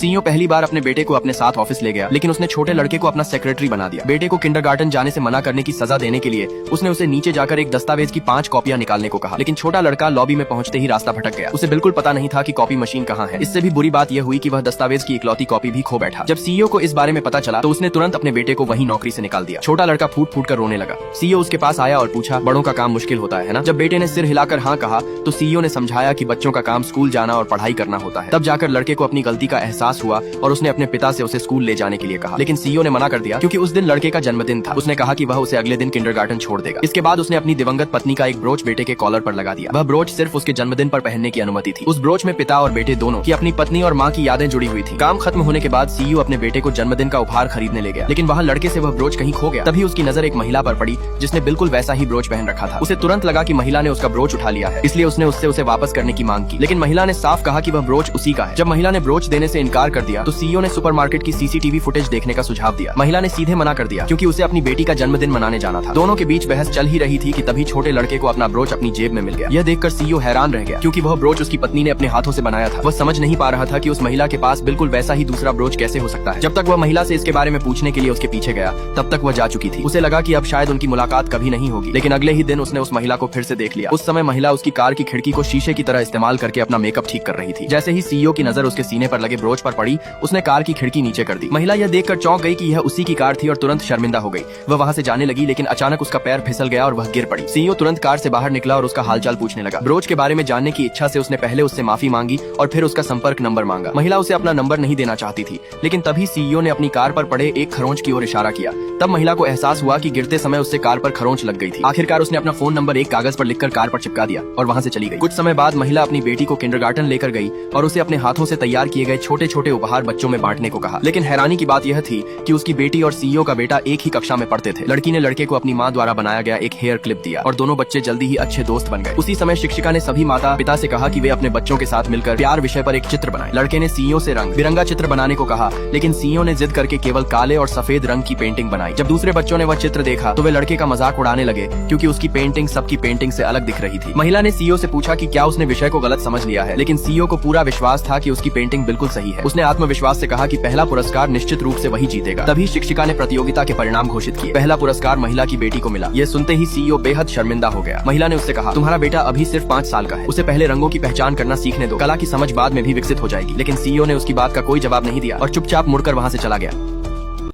CEO पहली बार अपने बेटे को अपने साथ ऑफिस ले गया, लेकिन उसने छोटे लड़के को अपना सेक्रेटरी बना दिया। बेटे को किंडरगार्टन जाने से मना करने की सजा देने के लिए उसने उसे नीचे जाकर एक दस्तावेज की 5 कॉपियां निकालने को कहा, लेकिन छोटा लड़का लॉबी में पहुंचते ही रास्ता भटक गया। उसे बिल्कुल पता नहीं था कि कॉपी मशीन कहाँ है। इससे भी बुरी बात यह हुई कि वह दस्तावेज की इकलौती कॉपी भी खो बैठा। जब सीईओ को इस बारे में पता चला तो उसने तुरंत अपने बेटे को वहीं नौकरी से निकाल दिया। छोटा लड़का फूट फूट कर रोने लगा। सीईओ उसके पास आया और पूछा, बड़ों का काम मुश्किल होता है ना? जब बेटे ने सिर हिलाकर हाँ कहा तो सीईओ ने समझाया कि बच्चों का काम स्कूल जाना और पढ़ाई करना होता है। तब जाकर लड़के को अपनी गलती का एहसास हुआ और उसने अपने पिता से उसे स्कूल ले जाने के लिए कहा, लेकिन सीईओ ने मना कर दिया क्योंकि उस दिन लड़के का जन्मदिन था। उसने कहा कि वह उसे अगले दिन किंडरगार्टन छोड़ देगा। इसके बाद उसने अपनी दिवंगत पत्नी का एक ब्रोच बेटे के कॉलर पर लगा दिया। वह ब्रोच सिर्फ उसके जन्मदिन पर पहनने की अनुमति थी। उस ब्रोच में पिता और बेटे दोनों की अपनी पत्नी और माँ की यादें जुड़ी हुई थी। काम खत्म होने के बाद सीईओ अपने बेटे को जन्मदिन का उपहार खरीदने ले गया, लेकिन वहाँ लड़के से वह ब्रोच कहीं खो गया। तभी उसकी नजर एक महिला पर पड़ी जिसने बिल्कुल वैसा ही ब्रोच पहन रखा था। उसे तुरंत लगा कि महिला ने उसका ब्रोच उठा लिया है, इसलिए उसने उससे उसे वापस करने की मांग की, लेकिन महिला ने साफ कहा कि वह ब्रोच उसी का है। जब महिला ने ब्रोच देने से इनकार कर दिया तो सीईओ ने सुपरमार्केट की सीसीटीवी फुटेज देखने का सुझाव दिया। महिला ने सीधे मना कर दिया क्योंकि उसे अपनी बेटी का जन्मदिन मनाने जाना था। दोनों के बीच बहस चल ही रही थी कि तभी छोटे लड़के को अपना ब्रोच अपनी जेब में मिल गया। यह देखकर सीईओ हैरान रह गया क्योंकि वह ब्रोच उसकी पत्नी ने अपने हाथों से बनाया था। वह समझ नहीं पा रहा था कि उस महिला के पास बिल्कुल वैसा ही दूसरा ब्रोच कैसे हो सकता है। जब तक वह महिला से इसके बारे में पूछने के लिए उसके पीछे गया तब तक वह जा चुकी थी। उसे लगा कि अब शायद उनकी मुलाकात कभी नहीं होगी, लेकिन अगले ही दिन उसने उस महिला को फिर से देख लिया। उस समय महिला उसकी कार की खिड़की को शीशे की तरह इस्तेमाल करके अपना मेकअप ठीक कर रही थी। जैसे ही सीईओ की नजर उसके सीने पर लगे ब्रोच पर पड़ी, उसने कार की खिड़की नीचे कर दी। महिला यह देखकर चौंक गई कि यह उसी की कार थी और तुरंत शर्मिंदा हो गई। वह वहाँ से जाने लगी, लेकिन अचानक उसका पैर फिसल गया और वह गिर पड़ी। सीईओ तुरंत कार से बाहर निकला और उसका हालचाल पूछने लगा। ब्रोच के बारे में जानने की इच्छा से उसने पहले उससे माफी मांगी और फिर उसका संपर्क नंबर मांगा। महिला उसे अपना नंबर नहीं देना चाहती थी, लेकिन तभी सीईओ ने अपनी कार पर पड़े एक खरोंच की ओर इशारा किया। तब महिला को एहसास हुआ कि गिरते समय उससे कार पर खरोंच लग गई थी। आखिरकार उसने अपना फोन नंबर एक कागज पर लिखकर कार पर चिपका दिया और वहाँ से चली गई। कुछ समय बाद महिला अपनी बेटी को किंडरगार्टन लेकर गई और उसे अपने हाथों से तैयार किए गए छोटे छोटे उपहार बच्चों में बांटने को कहा। लेकिन हैरानी की बात यह थी कि उसकी बेटी और सीईओ का बेटा एक ही कक्षा में पढ़ते थे। लड़की ने लड़के को अपनी माँ द्वारा बनाया गया एक हेयर क्लिप दिया और दोनों बच्चे जल्दी ही अच्छे दोस्त बन गए। उसी समय शिक्षिका ने सभी माता पिता से कहा कि वे अपने बच्चों के साथ मिलकर प्यार विषय पर एक चित्र बनाएं। लड़के ने सीईओ से रंग बिरंगा चित्र बनाने को कहा, लेकिन सीईओ ने जिद करके केवल काले और सफेद रंग की पेंटिंग बनाई। जब दूसरे बच्चों ने वह चित्र देखा तो वे लड़के का मजाक उड़ाने लगे क्योंकि उसकी पेंटिंग सबकी पेंटिंग से अलग दिख रही थी। महिला ने सीईओ से पूछा कि क्या उसने विषय को गलत समझ लिया है, लेकिन सीईओ को पूरा विश्वास था कि उसकी पेंटिंग बिल्कुल सही है। उसने आत्मविश्वास से कहा कि पहला पुरस्कार निश्चित रूप से वही जीतेगा। तभी शिक्षिका ने प्रतियोगिता के परिणाम घोषित किए। पहला पुरस्कार महिला की बेटी को मिला। यह सुनते ही सीईओ बेहद शर्मिंदा हो गया। महिला ने उससे कहा, तुम्हारा बेटा अभी सिर्फ 5 साल का है, उसे पहले रंगों की पहचान करना सीखने दो, कला की समझ बाद में भी विकसित हो जाएगी। लेकिन सीईओ ने उसकी बात का कोई जवाब नहीं दिया और चुपचाप मुड़कर वहाँ से चला गया।